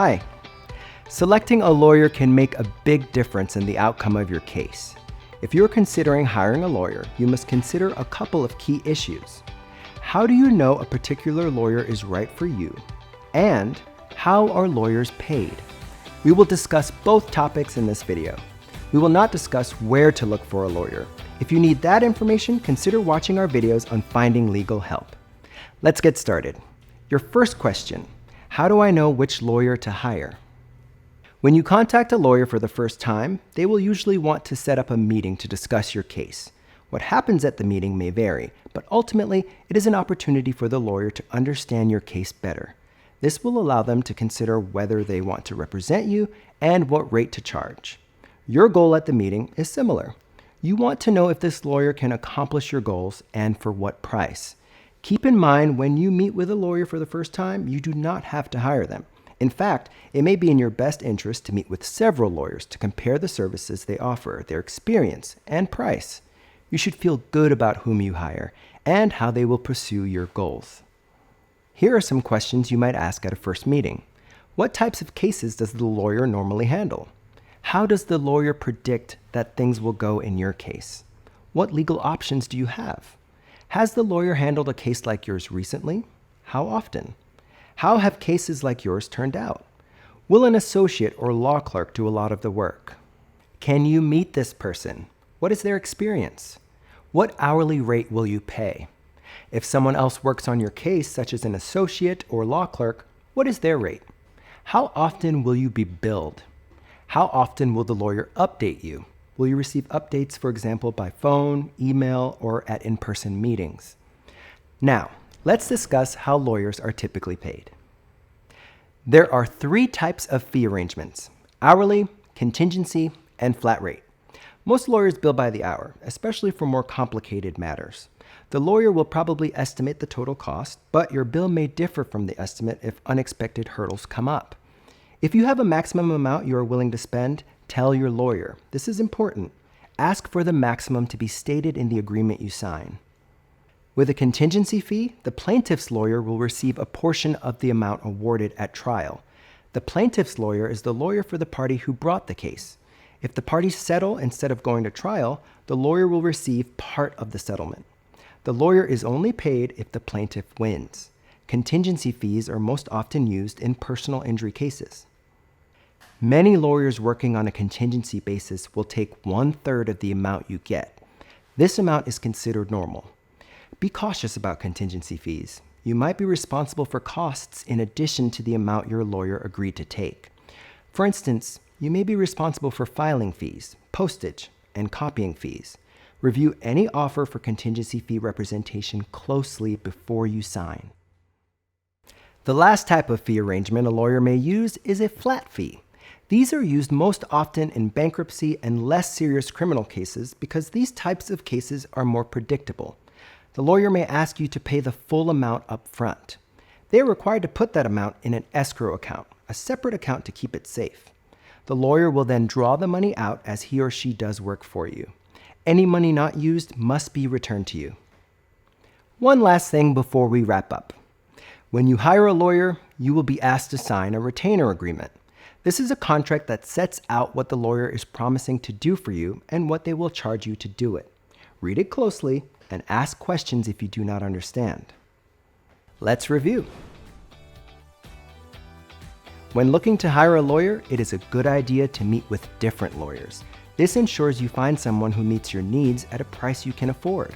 Hi. Selecting a lawyer can make a big difference in the outcome of your case. If you're considering hiring a lawyer, you must consider a couple of key issues. How do you know a particular lawyer is right for you? And how are lawyers paid? We will discuss both topics in this video. We will not discuss where to look for a lawyer. If you need that information, consider watching our videos on finding legal help. Let's get started. Your first question, how do I know which lawyer to hire? When you contact a lawyer for the first time, they will usually want to set up a meeting to discuss your case. What happens at the meeting may vary, but ultimately, it is an opportunity for the lawyer to understand your case better. This will allow them to consider whether they want to represent you and what rate to charge. Your goal at the meeting is similar. You want to know if this lawyer can accomplish your goals and for what price. Keep in mind, when you meet with a lawyer for the first time, you do not have to hire them. In fact, it may be in your best interest to meet with several lawyers to compare the services they offer, their experience, and price. You should feel good about whom you hire and how they will pursue your goals. Here are some questions you might ask at a first meeting. What types of cases does the lawyer normally handle? How does the lawyer predict that things will go in your case? What legal options do you have? Has the lawyer handled a case like yours recently? How often? How have cases like yours turned out? Will an associate or law clerk do a lot of the work? Can you meet this person? What is their experience? What hourly rate will you pay? If someone else works on your case, such as an associate or law clerk, what is their rate? How often will you be billed? How often will the lawyer update you? Will you receive updates, for example, by phone, email, or at in-person meetings? Now, let's discuss how lawyers are typically paid. There are three types of fee arrangements: hourly, contingency, and flat rate. Most lawyers bill by the hour, especially for more complicated matters. The lawyer will probably estimate the total cost, but your bill may differ from the estimate if unexpected hurdles come up. If you have a maximum amount you are willing to spend, tell your lawyer. This is important. Ask for the maximum to be stated in the agreement you sign. With a contingency fee, the plaintiff's lawyer will receive a portion of the amount awarded at trial. The plaintiff's lawyer is the lawyer for the party who brought the case. If the parties settle instead of going to trial, the lawyer will receive part of the settlement. The lawyer is only paid if the plaintiff wins. Contingency fees are most often used in personal injury cases. Many lawyers working on a contingency basis will take 1/3 of the amount you get. This amount is considered normal. Be cautious about contingency fees. You might be responsible for costs in addition to the amount your lawyer agreed to take. For instance, you may be responsible for filing fees, postage, and copying fees. Review any offer for contingency fee representation closely before you sign. The last type of fee arrangement a lawyer may use is a flat fee. These are used most often in bankruptcy and less serious criminal cases because these types of cases are more predictable. The lawyer may ask you to pay the full amount up front. They are required to put that amount in an escrow account, a separate account to keep it safe. The lawyer will then draw the money out as he or she does work for you. Any money not used must be returned to you. One last thing before we wrap up. When you hire a lawyer, you will be asked to sign a retainer agreement. This is a contract that sets out what the lawyer is promising to do for you and what they will charge you to do it. Read it closely and ask questions if you do not understand. Let's review. When looking to hire a lawyer, it is a good idea to meet with different lawyers. This ensures you find someone who meets your needs at a price you can afford.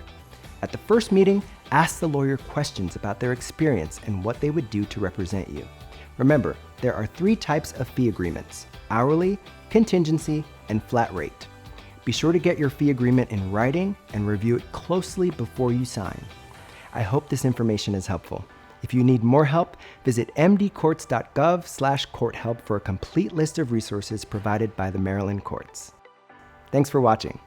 At the first meeting, ask the lawyer questions about their experience and what they would do to represent you. Remember, there are three types of fee agreements: hourly, contingency, and flat rate. Be sure to get your fee agreement in writing and review it closely before you sign. I hope this information is helpful. If you need more help, visit mdcourts.gov/courthelp for a complete list of resources provided by the Maryland courts. Thanks for watching.